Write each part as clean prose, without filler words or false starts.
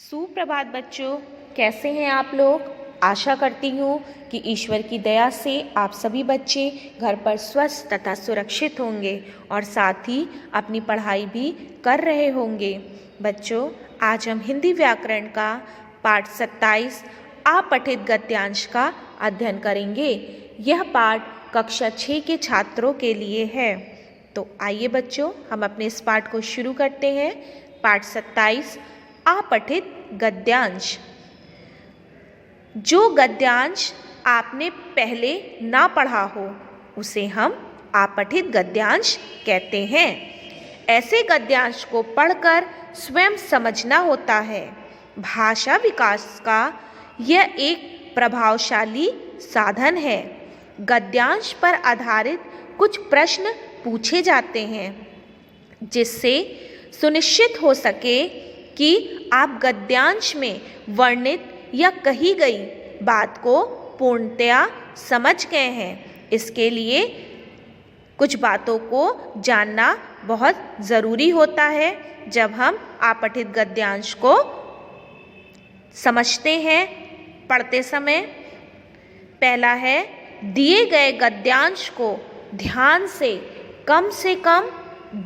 सुप्रभात बच्चों, कैसे हैं आप लोग। आशा करती हूँ कि ईश्वर की दया से आप सभी बच्चे घर पर स्वस्थ तथा सुरक्षित होंगे और साथ ही अपनी पढ़ाई भी कर रहे होंगे। बच्चों, आज हम हिंदी व्याकरण का पाठ 27 अपठित गद्यांश का अध्ययन करेंगे। यह पाठ कक्षा 6 के छात्रों के लिए है। तो आइए बच्चों, हम अपने इस पाठ को शुरू करते हैं। पाठ 27 अपठित गद्यांश। जो गद्यांश आपने पहले ना पढ़ा हो उसे हम अपठित गद्यांश कहते हैं। ऐसे गद्यांश को पढ़कर स्वयं समझना होता है। भाषा विकास का यह एक प्रभावशाली साधन है। गद्यांश पर आधारित कुछ प्रश्न पूछे जाते हैं जिससे सुनिश्चित हो सके कि आप गद्यांश में वर्णित या कही गई बात को पूर्णतया समझ गए हैं। इसके लिए कुछ बातों को जानना बहुत ज़रूरी होता है जब हम अपठित गद्यांश को समझते हैं पढ़ते समय। पहला है, दिए गए गद्यांश को ध्यान से कम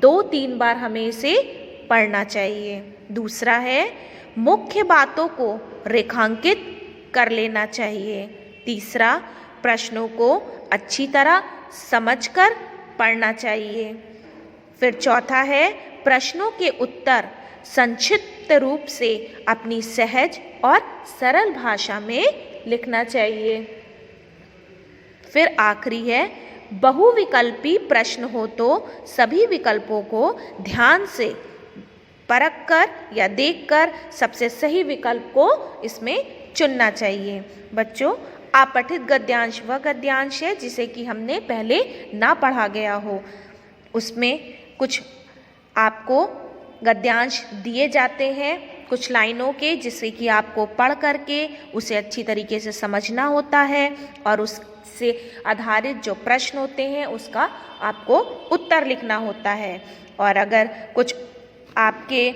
2-3 बार हमें इसे पढ़ना चाहिए। दूसरा है, मुख्य बातों को रेखांकित कर लेना चाहिए। तीसरा, प्रश्नों को अच्छी तरह समझकर पढ़ना चाहिए। फिर चौथा है, प्रश्नों के उत्तर संक्षिप्त रूप से अपनी सहज और सरल भाषा में लिखना चाहिए। फिर आखिरी है, बहुविकल्पी प्रश्न हो तो सभी विकल्पों को ध्यान से परखकर या देखकर सबसे सही विकल्प को इसमें चुनना चाहिए। बच्चों, अपठित गद्यांश वह गद्यांश है जिसे कि हमने पहले ना पढ़ा गया हो। उसमें कुछ आपको गद्यांश दिए जाते हैं कुछ लाइनों के, जिससे कि आपको पढ़ करके उसे अच्छी तरीके से समझना होता है और उससे आधारित जो प्रश्न होते हैं उसका आपको उत्तर लिखना होता है। और अगर कुछ आपके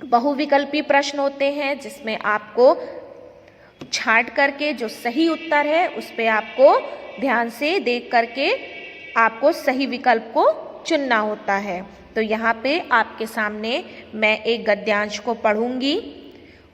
बहुविकल्पी प्रश्न होते हैं जिसमें आपको छांट करके जो सही उत्तर है उस पे आपको ध्यान से देख करके आपको सही विकल्प को चुनना होता है। तो यहाँ पे आपके सामने मैं एक गद्यांश को पढ़ूंगी।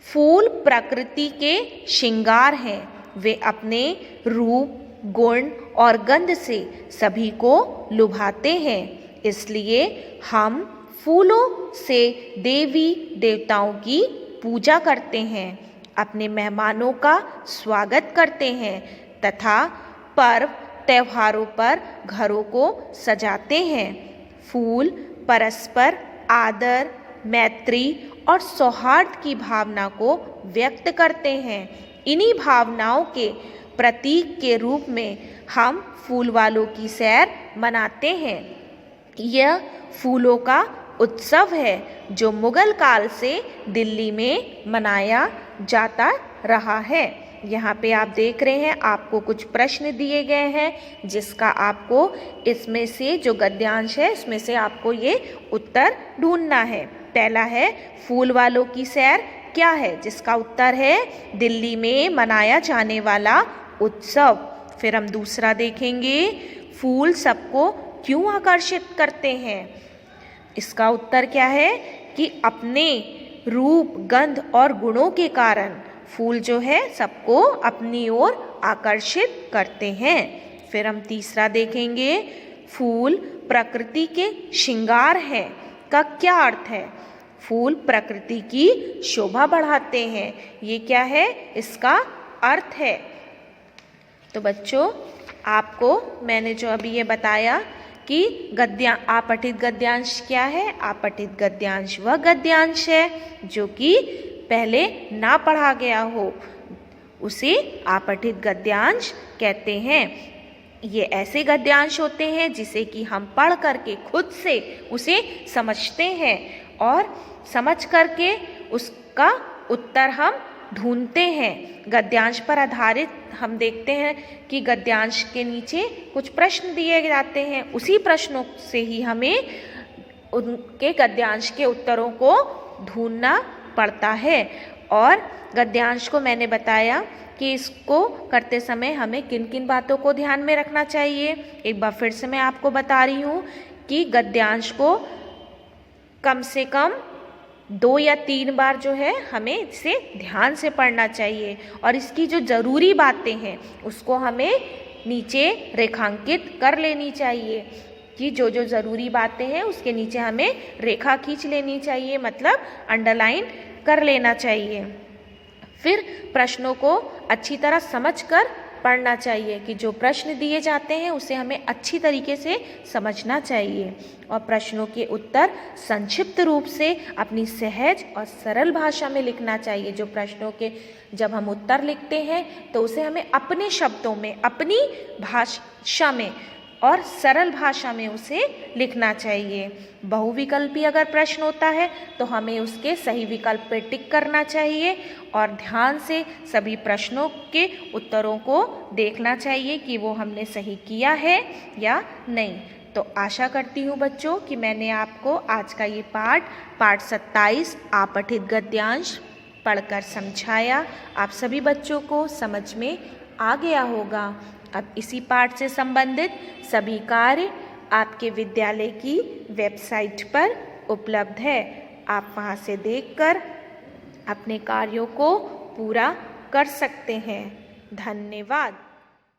फूल प्रकृति के श्रृंगार हैं, वे अपने रूप, गुण और गंध से सभी को लुभाते हैं। इसलिए हम फूलों से देवी देवताओं की पूजा करते हैं, अपने मेहमानों का स्वागत करते हैं तथा पर्व त्योहारों पर घरों को सजाते हैं। फूल परस्पर आदर, मैत्री और सौहार्द की भावना को व्यक्त करते हैं। इन्हीं भावनाओं के प्रतीक के रूप में हम फूल वालों की सैर मनाते हैं। यह फूलों का उत्सव है जो मुगल काल से दिल्ली में मनाया जाता रहा है। यहाँ पे आप देख रहे हैं, आपको कुछ प्रश्न दिए गए हैं जिसका आपको इसमें से जो गद्यांश है इसमें से आपको ये उत्तर ढूंढना है। पहला है, फूल वालों की सैर क्या है, जिसका उत्तर है दिल्ली में मनाया जाने वाला उत्सव। फिर हम दूसरा देखेंगे, फूल सबको क्यों आकर्षित करते हैं। इसका उत्तर क्या है कि अपने रूप, गंध और गुणों के कारण फूल जो है सबको अपनी ओर आकर्षित करते हैं। फिर हम तीसरा देखेंगे, फूल प्रकृति के श्रृंगार हैं का क्या अर्थ है। फूल प्रकृति की शोभा बढ़ाते हैं, ये क्या है, इसका अर्थ है। तो बच्चों, आपको मैंने जो अभी ये बताया कि अपठित गद्यांश क्या है। अपठित गद्यांश वह गद्यांश है जो कि पहले ना पढ़ा गया हो, उसे अपठित गद्यांश कहते हैं। ये ऐसे गद्यांश होते हैं जिसे कि हम पढ़ करके खुद से उसे समझते हैं और समझ करके उसका उत्तर हम ढूंढते हैं। गद्यांश पर आधारित हम देखते हैं कि गद्यांश के नीचे कुछ प्रश्न दिए जाते हैं, उसी प्रश्नों से ही हमें उनके गद्यांश के उत्तरों को ढूंढना पड़ता है। और गद्यांश को मैंने बताया कि इसको करते समय हमें किन किन बातों को ध्यान में रखना चाहिए। एक बार फिर से मैं आपको बता रही हूँ कि गद्यांश को कम से कम 2 या 3 बार जो है हमें इसे ध्यान से पढ़ना चाहिए, और इसकी जो ज़रूरी बातें हैं उसको हमें नीचे रेखांकित कर लेनी चाहिए कि जो जो ज़रूरी बातें हैं उसके नीचे हमें रेखा खींच लेनी चाहिए, मतलब अंडरलाइन कर लेना चाहिए। फिर प्रश्नों को अच्छी तरह समझकर पढ़ना चाहिए कि जो प्रश्न दिए जाते हैं उसे हमें अच्छी तरीके से समझना चाहिए, और प्रश्नों के उत्तर संक्षिप्त रूप से अपनी सहज और सरल भाषा में लिखना चाहिए। जो प्रश्नों के जब हम उत्तर लिखते हैं तो उसे हमें अपने शब्दों में, अपनी भाषा में और सरल भाषा में उसे लिखना चाहिए। बहुविकल्पी अगर प्रश्न होता है तो हमें उसके सही विकल्प पर टिक करना चाहिए और ध्यान से सभी प्रश्नों के उत्तरों को देखना चाहिए कि वो हमने सही किया है या नहीं। तो आशा करती हूँ बच्चों कि मैंने आपको आज का ये पाठ 27 अपठित गद्यांश पढ़कर समझाया। आप सभी बच्चों को समझ में आ गया होगा। अब इसी पाठ से संबंधित सभी कार्य आपके विद्यालय की वेबसाइट पर उपलब्ध है। आप वहां से देखकर अपने कार्यों को पूरा कर सकते हैं। धन्यवाद।